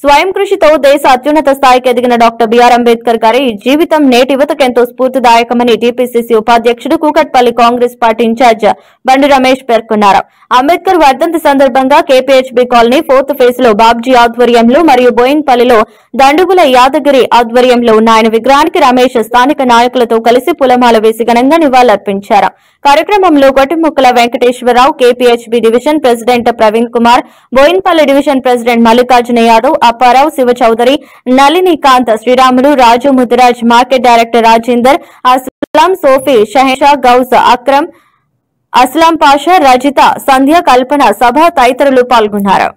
స్వయం కృషితో దేశ అత్యున్నత స్థాయికి ఎదిగిన డాక్టర్ బిఆర్ అంబేద్కర్ గారి జీవితం నేటి యువతకు ఎంతో స్ఫూర్తిదాయకమని టీపీసీసీ ఉపాధ్యక్షుడు కూకట్పల్లి కాంగ్రెస్ పార్టీ ఇన్ఛార్జ్ బండి రమేష్ పేర్కొన్నారు. అంబేద్కర్ వర్ధంతి సందర్భంగా కేపీహెచ్బీ కాలనీ 4th ఫేజ్ లో బాబ్జీ ఆధ్వర్యంలో మరియు బోయిన్పల్లిలో దండుగుల యాదగిరి ఆధ్వర్యంలో ఉన్న ఆయన విగ్రహానికి రమేష్ స్థానిక నాయకులతో కలిసి పూలమాల వేసి ఘనంగా నివాళులర్పించారు. కార్యక్రమంలో Gottimukkala Venkateswararao, KPHB division president Praveen Kumar, Boinpally division president Mallikarjuna Yadav, Apparao, Shiva Chowdary, Nalinikanth, Sriramulu, Raju, Mudiraj, market director Rajender, Aslam, Sofi, Shahesha, Ghouse, Akram, Aslam Pasha, Rajitha, Sandhya, Kalpana, సభ తదితరులు పాల్గొన్నారు.